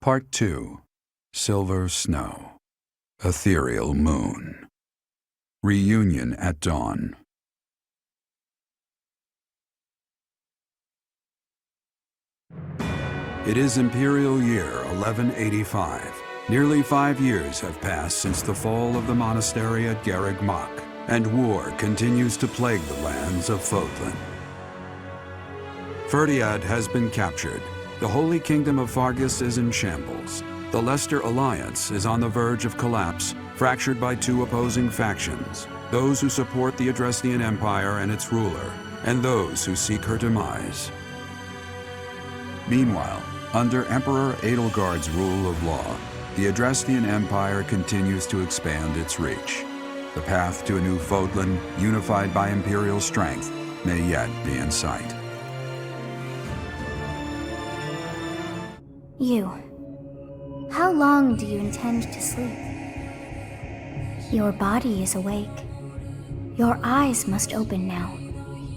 Part 2. Silver Snow. Ethereal Moon. Reunion at Dawn. It is Imperial Year 1185. Nearly 5 years have passed since the fall of the monastery at Garreg Mach, and war continues to plague the lands of Fodlan. Ferdiad has been captured. The Holy Kingdom of Fargus is in shambles. The Leicester Alliance is on the verge of collapse, fractured by two opposing factions, those who support the Adrestian Empire and its ruler, and those who seek her demise. Meanwhile, under Emperor Edelgard's rule of law, the Adrestian Empire continues to expand its reach. The path to a new Fodlan, unified by Imperial strength, may yet be in sight. How long do you intend to sleep? Your body is awake. Your eyes must open now,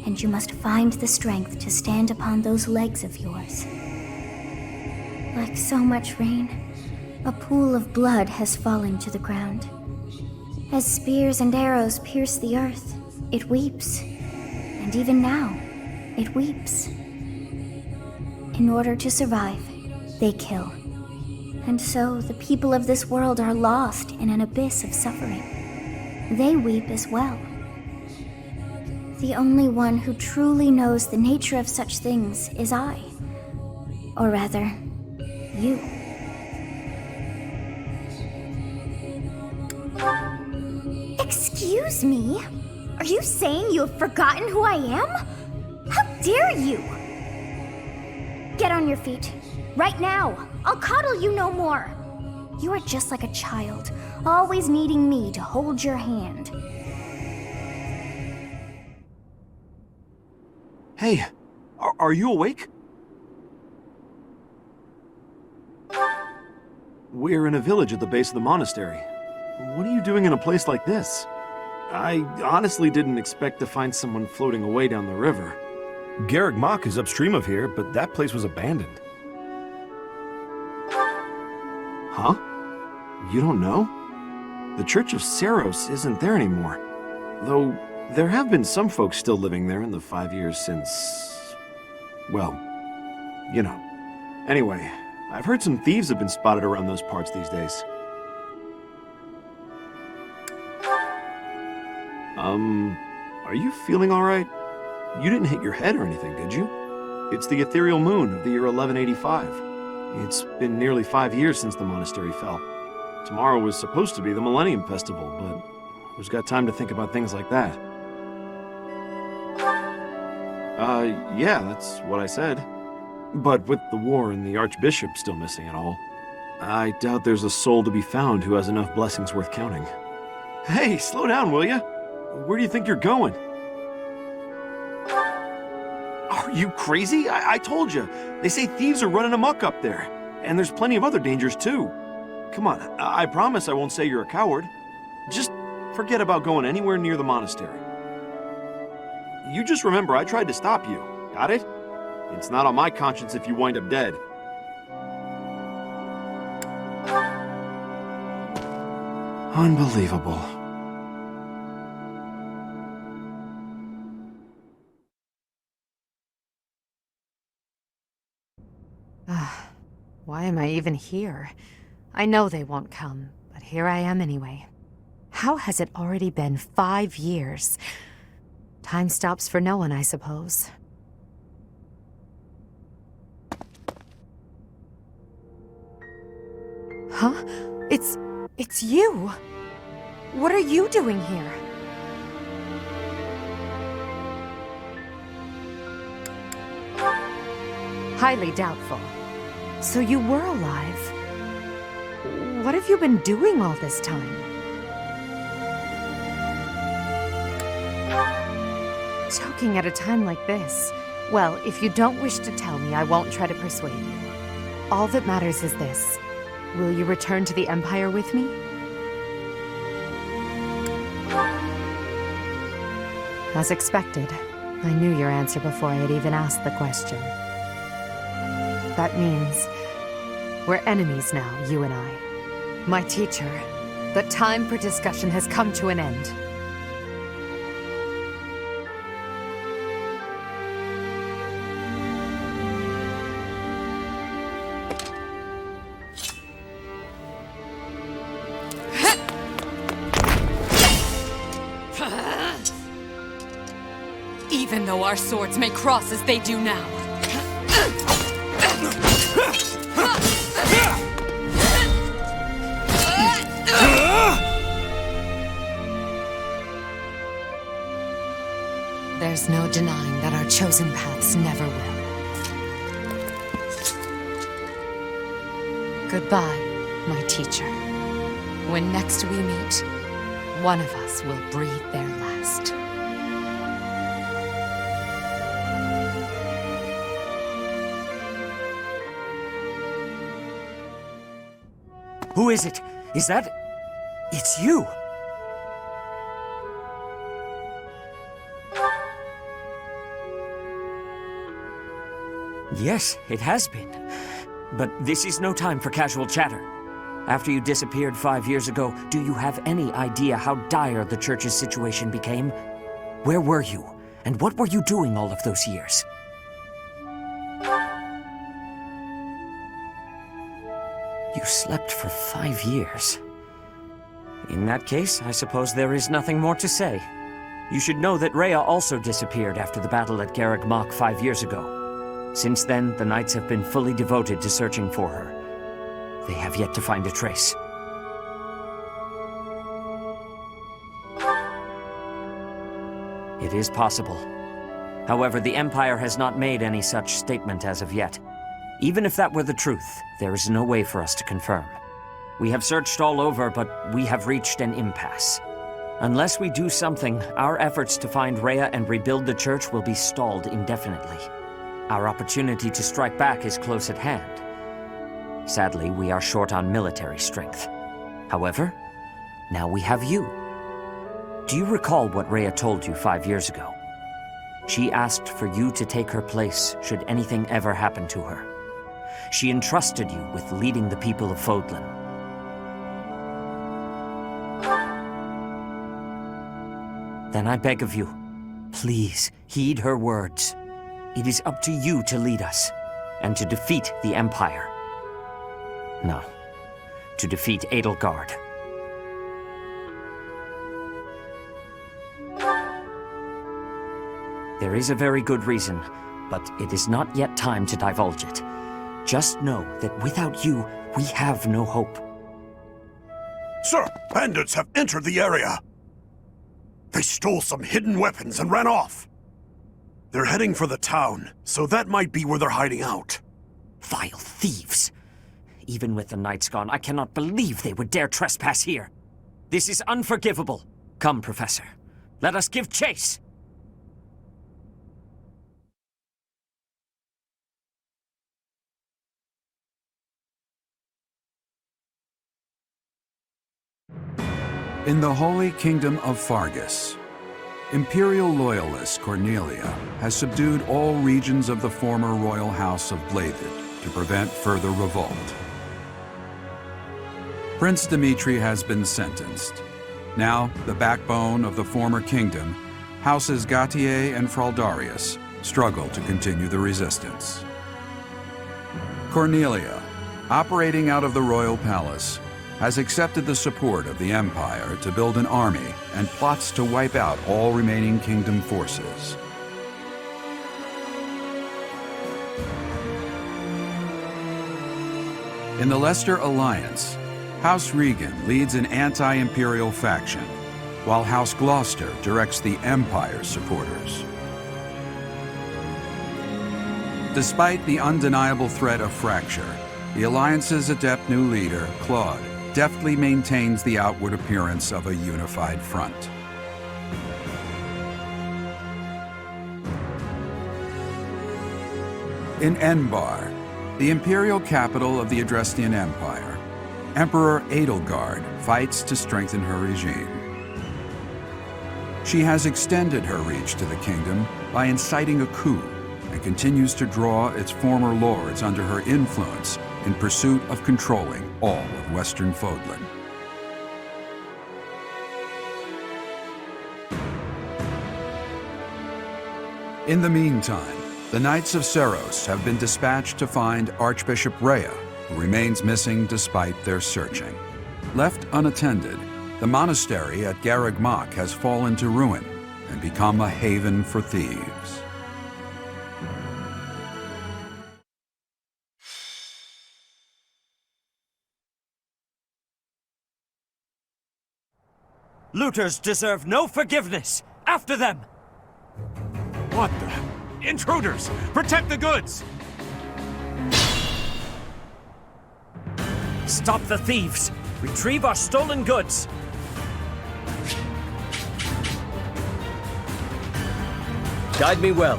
and you must find the strength to stand upon those legs of yours. Like so much rain, a pool of blood has fallen to the ground. As spears and arrows pierce the earth, it weeps. And even now, it weeps. In order to survive, they kill. And so the people of this world are lost in an abyss of suffering. They weep as well. The only one who truly knows the nature of such things is I. Or rather, you. Excuse me? Are you saying you have forgotten who I am? How dare you! Get on your feet. Right now! I'll coddle you no more! You are just like a child, always needing me to hold your hand. Hey, are you awake? We're in a village at the base of the monastery. What are you doing in a place like this? I honestly didn't expect to find someone floating away down the river. Garreg Mach is upstream of here, but that place was abandoned. Huh? You don't know? The Church of Saros isn't there anymore. Though, there have been some folks still living there in the 5 years since... well, you know. Anyway, I've heard some thieves have been spotted around those parts these days. Are you feeling alright? You didn't hit your head or anything, did you? It's the ethereal moon of the year 1185. It's been nearly 5 years since the monastery fell. Tomorrow was supposed to be the Millennium Festival, but who's got time to think about things like that? Yeah, that's what I said. But with the war and the Archbishop still missing and all, I doubt there's a soul to be found who has enough blessings worth counting. Hey, slow down, will ya? Where do you think you're going? Are you crazy? I told you. They say thieves are running amok up there. And there's plenty of other dangers, too. Come on, I promise I won't say you're a coward. Just forget about going anywhere near the monastery. You just remember I tried to stop you. Got it? It's not on my conscience if you wind up dead. Unbelievable. Why am I even here? I know they won't come, but here I am anyway. How has it already been 5 years? Time stops for no one, I suppose. Huh? It's you! What are you doing here? Highly doubtful. So you were alive. What have you been doing all this time? Choking at a time like this. Well, if you don't wish to tell me, I won't try to persuade you. All that matters is this. Will you return to the Empire with me? As expected, I knew your answer before I had even asked the question. That means We're enemies now, you and I. My teacher, the time for discussion has come to an end. Even though our swords may cross as they do now. There's no denying that our chosen paths never will. Goodbye, my teacher. When next we meet, one of us will breathe their last. Who is it? Is that... It's you! Yes, it has been. But this is no time for casual chatter. After you disappeared 5 years ago, do you have any idea how dire the church's situation became? Where were you? And what were you doing all of those years? You slept for 5 years. In that case, I suppose there is nothing more to say. You should know that Rhea also disappeared after the battle at Garreg Mach 5 years ago. Since then, the Knights have been fully devoted to searching for her. They have yet to find a trace. It is possible. However, the Empire has not made any such statement as of yet. Even if that were the truth, there is no way for us to confirm. We have searched all over, but we have reached an impasse. Unless we do something, our efforts to find Rhea and rebuild the church will be stalled indefinitely. Our opportunity to strike back is close at hand. Sadly, we are short on military strength. However, now we have you. Do you recall what Rhea told you 5 years ago? She asked for you to take her place should anything ever happen to her. She entrusted you with leading the people of Fodlan. Then I beg of you, please heed her words. It is up to you to lead us, and to defeat the Empire. No, to defeat Edelgard. There is a very good reason, but it is not yet time to divulge it. Just know that without you, we have no hope. Sir, bandits have entered the area. They stole some hidden weapons and ran off. They're heading for the town, so that might be where they're hiding out. Vile thieves! Even with the Knights gone, I cannot believe they would dare trespass here. This is unforgivable. Come, Professor. Let us give chase! In the Holy Kingdom of Fargus, Imperial loyalist Cornelia has subdued all regions of the former royal house of Bladed to prevent further revolt. Prince Dimitri has been sentenced. Now, the backbone of the former kingdom, Houses Gautier and Fraldarius, struggle to continue the resistance. Cornelia, operating out of the royal palace, has accepted the support of the Empire to build an army and plots to wipe out all remaining kingdom forces. In the Leicester Alliance, House Regan leads an anti-imperial faction, while House Gloucester directs the Empire's supporters. Despite the undeniable threat of fracture, the Alliance's adept new leader, Claude, deftly maintains the outward appearance of a unified front. In Enbar, the imperial capital of the Adrestian Empire, Emperor Edelgard fights to strengthen her regime. She has extended her reach to the kingdom by inciting a coup and continues to draw its former lords under her influence in pursuit of controlling all of Western Fodlan. In the meantime, the Knights of Seros have been dispatched to find Archbishop Rhea, who remains missing despite their searching. Left unattended, the monastery at Garreg Mach has fallen to ruin and become a haven for thieves. Looters deserve no forgiveness! After them! What the? Intruders! Protect the goods! Stop the thieves! Retrieve our stolen goods! Guide me well.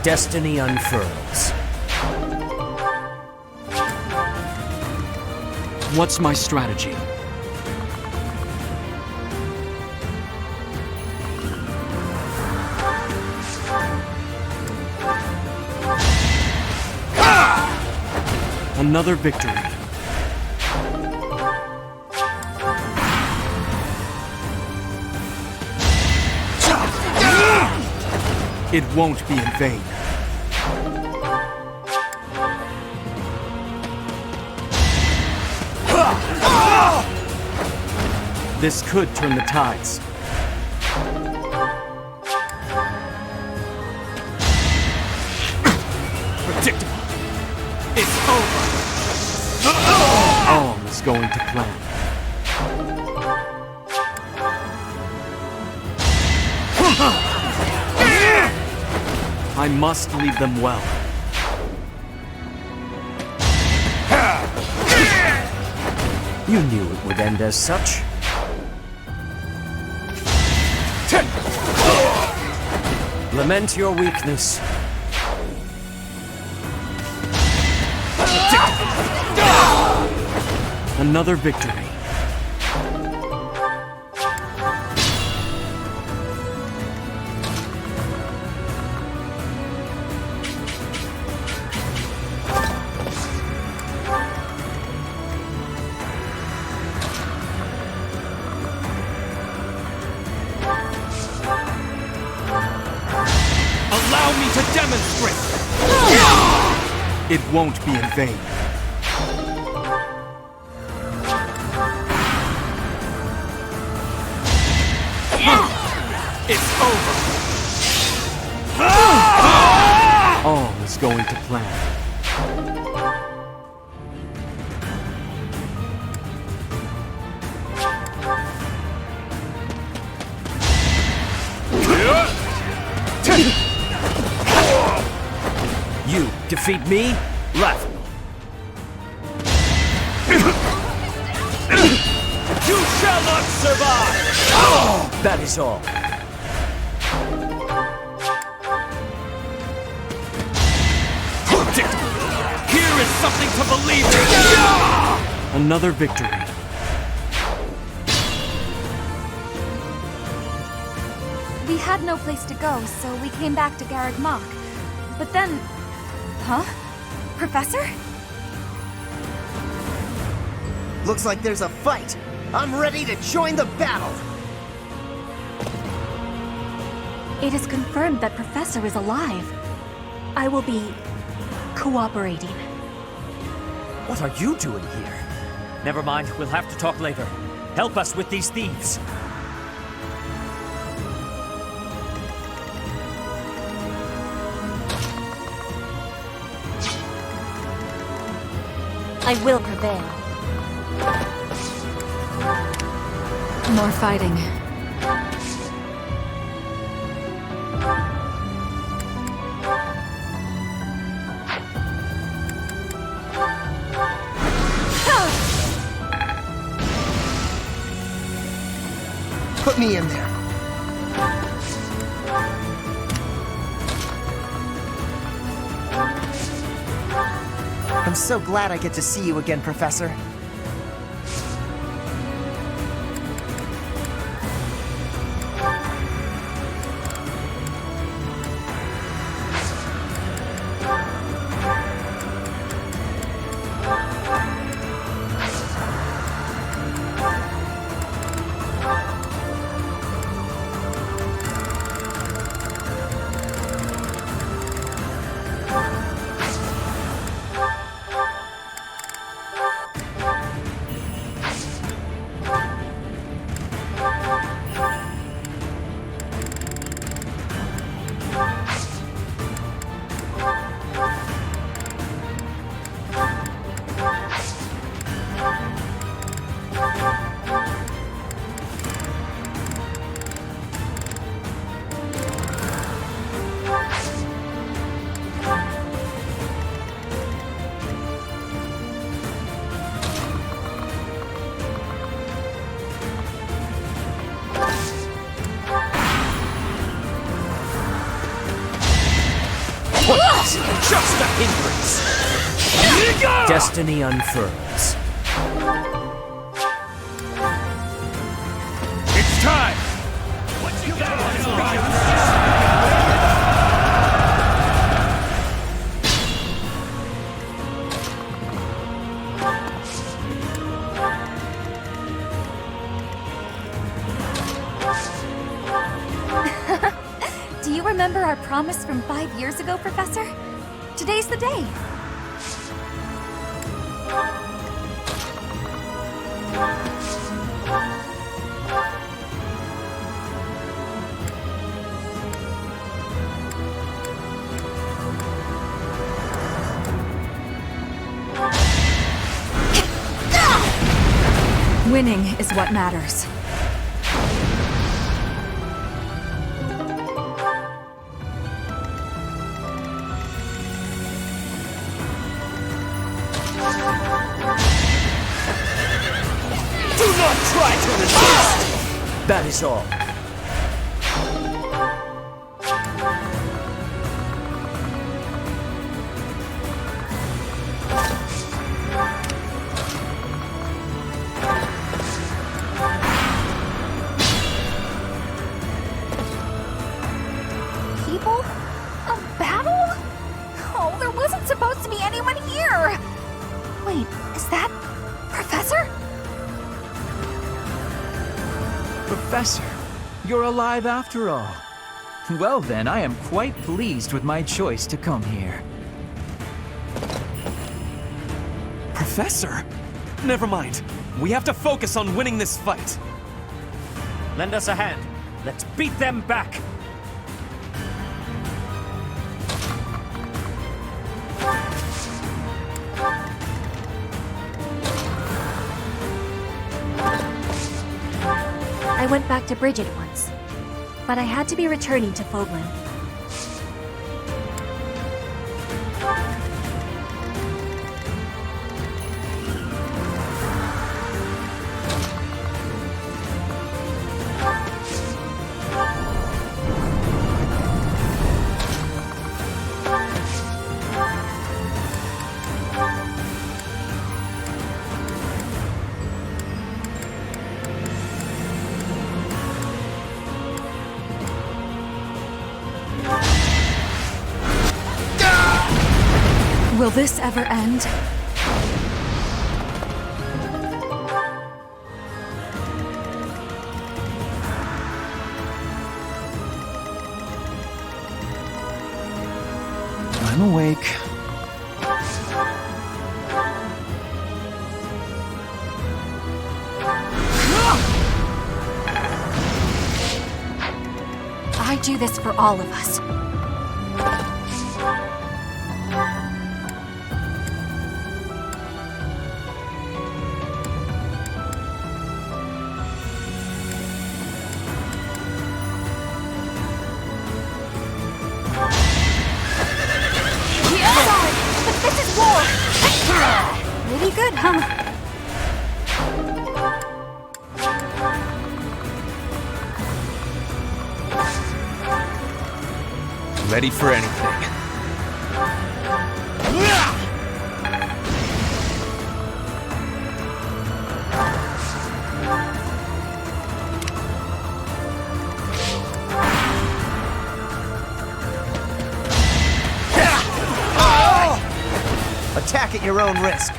Destiny unfurls. What's my strategy? Another victory. It won't be in vain. This could turn the tides. Predictable. It's over. All is going to plan. I must lead them well. You knew it would end as such. Lament your weakness. Another victory. Allow me to demonstrate! It won't be in vain. It's over! All is going to plan. You defeat me? Left. You shall not survive! That is all. Here is something to believe in! Another victory. We had no place to go, so we came back to Garreg Mach. But then... Huh? Professor? Looks like there's a fight. I'm ready to join the battle. It is confirmed that Professor is alive. I will be... cooperating. What are you doing here? Never mind, we'll have to talk later. Help us with these thieves. I will prevail. More fighting. Put me in there. I'm so glad I get to see you again, Professor. just a hindrance. Destiny unfurls. It's time! What you Do you remember our promise from 5 years ago, Professor? Today's the day. Winning is what matters. do not try to resist! That is all. People? A battle? Oh, there wasn't supposed to be anyone here! Wait, is that... Professor? Professor, you're alive after all. Well then, I am quite pleased with my choice to come here. Professor? Never mind. We have to focus on winning this fight. Lend us a hand. Let's beat them back. I went back to Bridget once, but I had to be returning to Fogland. Will this ever end? I'm awake. I do this for all of us. Pretty good, huh? Ready for anything. Attack at your own risk.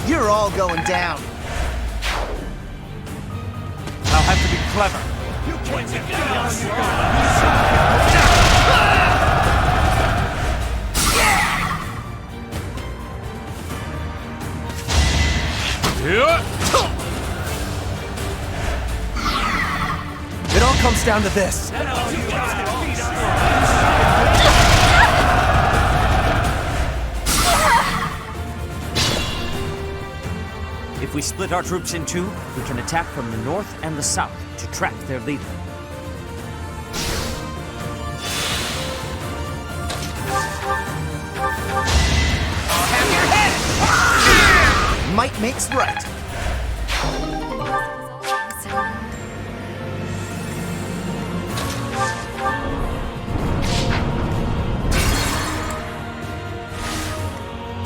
You're all going down. I'll have to be clever. You can't get It all comes down to this. If we split our troops in two, we can attack from the north and the south to trap their leader. Have your head! Might makes right.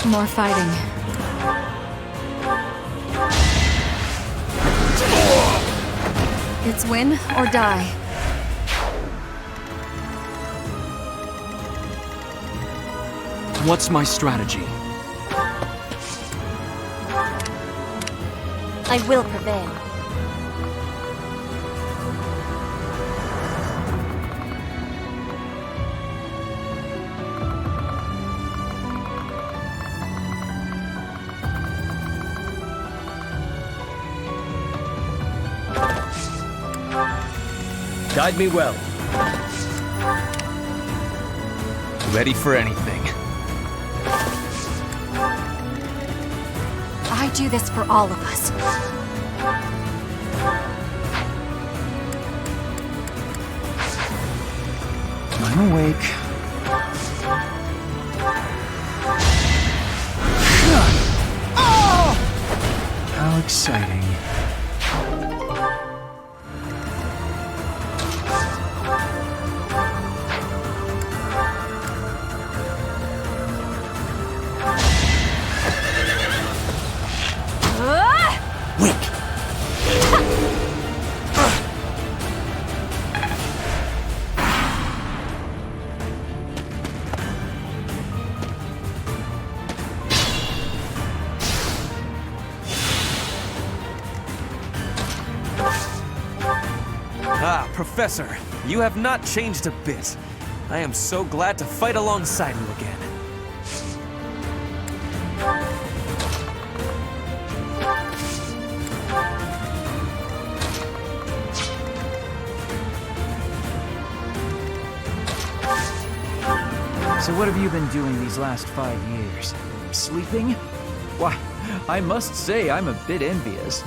More fighting. It's win or die. What's my strategy? I will prevail. Guide me well. Ready for anything. I do this for all of us. I'm awake. How exciting. Ah, Professor, you have not changed a bit. I am so glad to fight alongside you again. So what have you been doing these last 5 years? Sleeping? Why, I must say I'm a bit envious.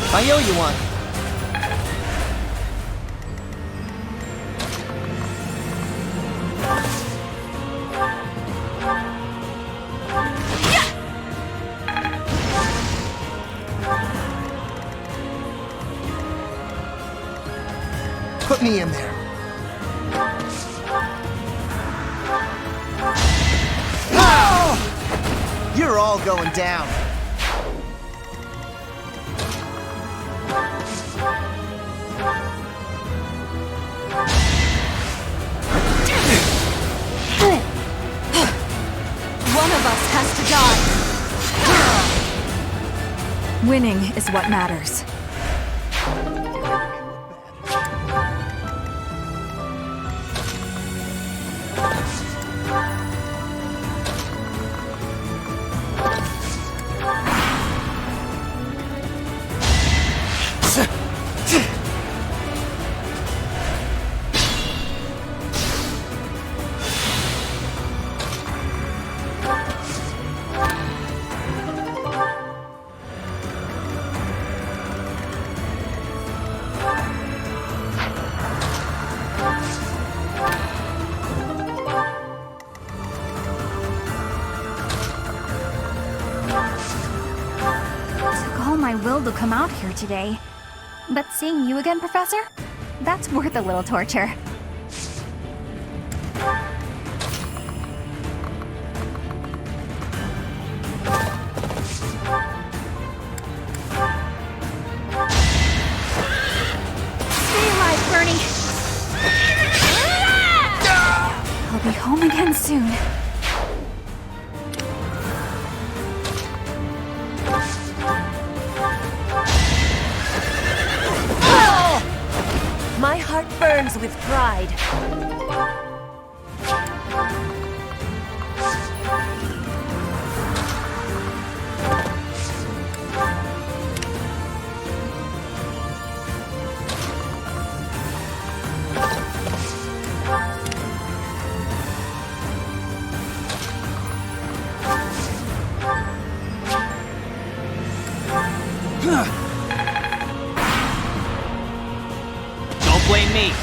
I owe you one. Put me in there. Oh! You're all going down. One of us has to die. Winning is what matters. My will to come out here today. But seeing you again, Professor? That's worth a little torture. Stay alive, Bernie! I'll be home again soon. My heart burns with pride. Don't blame me.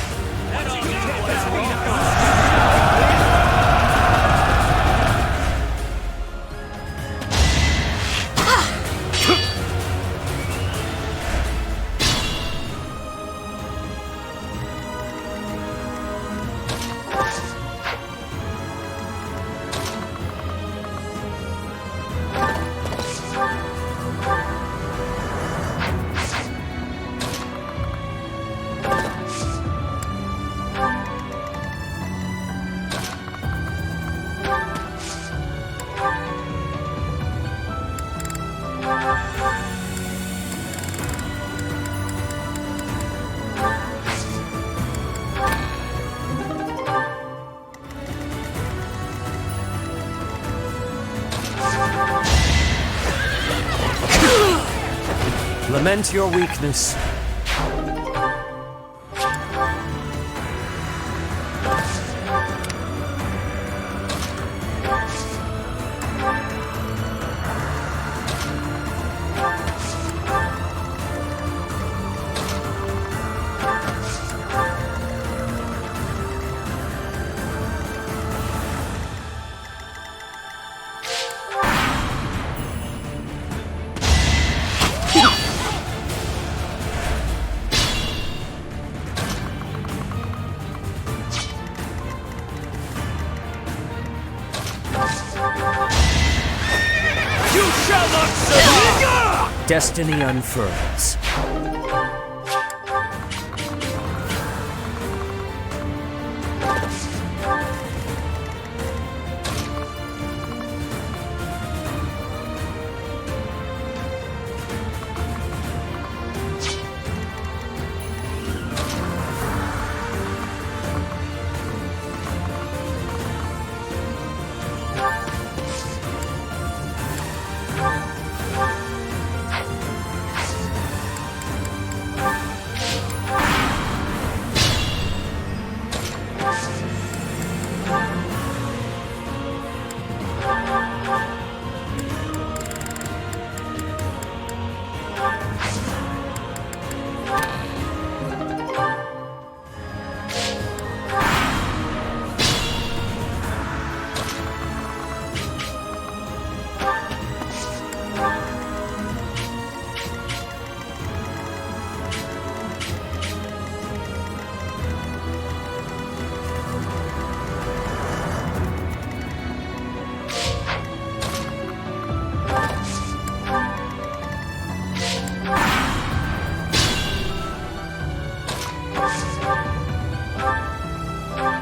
Lament your weakness. Destiny unfurls.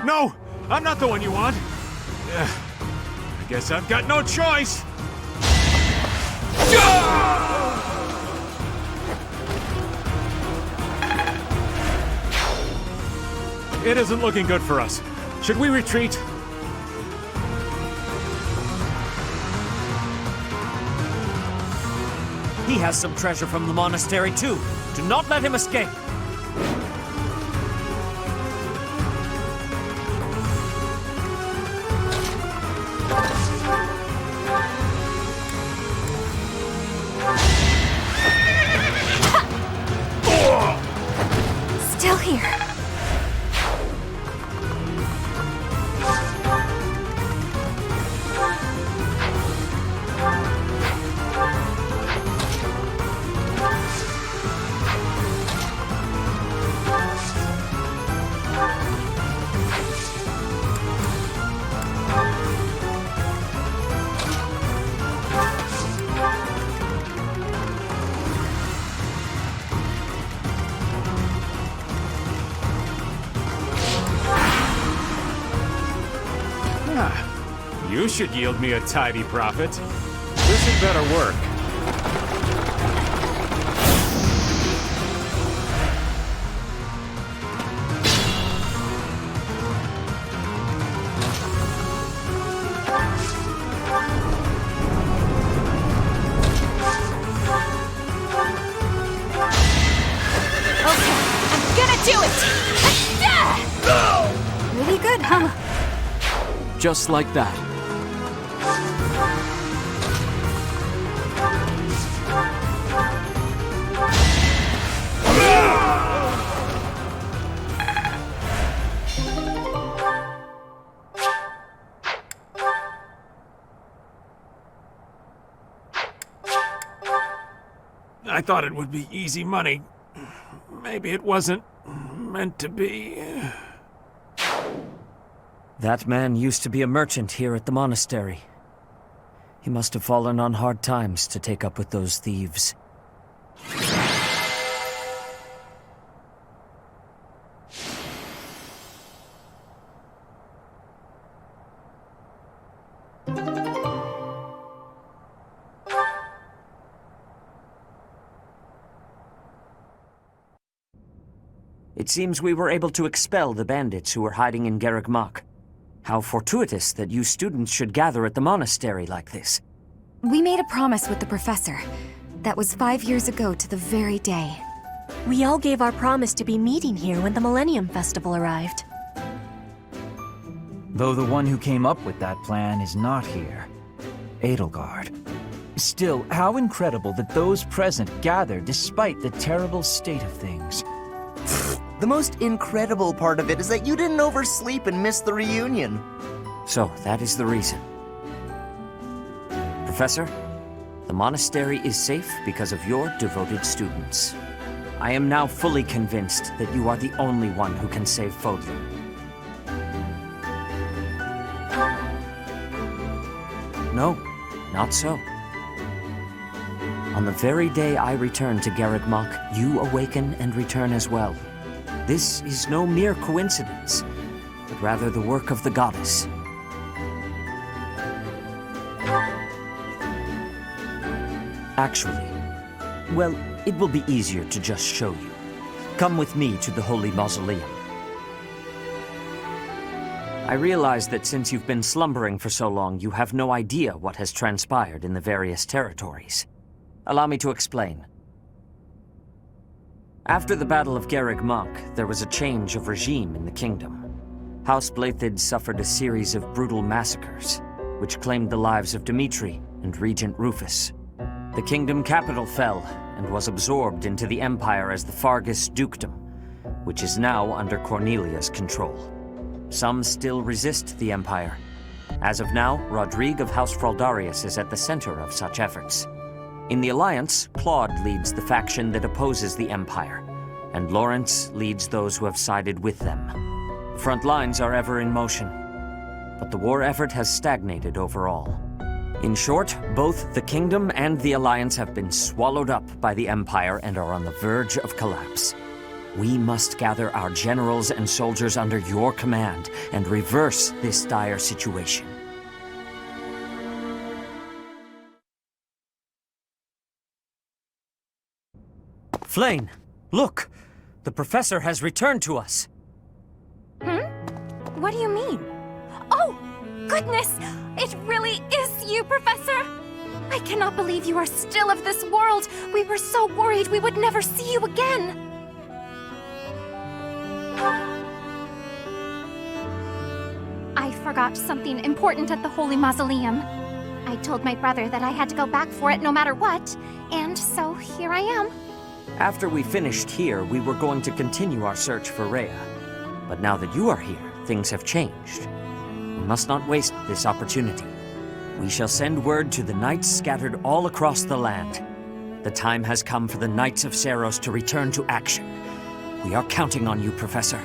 No! I'm not the one you want! I guess I've got no choice! It isn't looking good for us. Should we retreat? He has some treasure from the monastery too. Do not let him escape. Still here. You should yield me a tidy profit. This had better work. Okay, I'm gonna do it! Really good, huh? Just like that. I thought it would be easy money. Maybe it wasn't meant to be. That man used to be a merchant here at the monastery. He must have fallen on hard times to take up with those thieves. It seems we were able to expel the bandits who were hiding in Garreg Mach. How fortuitous that you students should gather at the monastery like this. We made a promise with the professor. That was 5 years ago to the very day. We all gave our promise to be meeting here when the Millennium Festival arrived. Though the one who came up with that plan is not here. Edelgard. Still, how incredible that those present gathered despite the terrible state of things. The most incredible part of it is that you didn't oversleep and miss the reunion. So, that is the reason. Professor, the monastery is safe because of your devoted students. I am now fully convinced that you are the only one who can save Fodlan. No, not so. On the very day I return to Garreg Mach, you awaken and return as well. This is no mere coincidence, but rather the work of the goddess. Actually, well, it will be easier to just show you. Come with me to the Holy Mausoleum. I realize that since you've been slumbering for so long, you have no idea what has transpired in the various territories. Allow me to explain. After the Battle of Garreg Mach, there was a change of regime in the kingdom. House Blaiddyd suffered a series of brutal massacres, which claimed the lives of Dimitri and Regent Rufus. The kingdom capital fell and was absorbed into the Empire as the Fargus Dukedom, which is now under Cornelia's control. Some still resist the Empire. As of now, Rodrigue of House Fraldarius is at the center of such efforts. In the Alliance, Claude leads the faction that opposes the Empire, and Lawrence leads those who have sided with them. Front lines are ever in motion, but the war effort has stagnated overall. In short, both the Kingdom and the Alliance have been swallowed up by the Empire and are on the verge of collapse. We must gather our generals and soldiers under your command and reverse this dire situation. Flayn, look! The Professor has returned to us. What do you mean? Oh, goodness! It really is you, Professor! I cannot believe you are still of this world! We were so worried we would never see you again! I forgot something important at the Holy Mausoleum. I told my brother that I had to go back for it no matter what, and so here I am. After we finished here, we were going to continue our search for Rhea. But now that you are here, things have changed. We must not waste this opportunity. We shall send word to the knights scattered all across the land. The time has come for the Knights of Seiros to return to action. We are counting on you, Professor.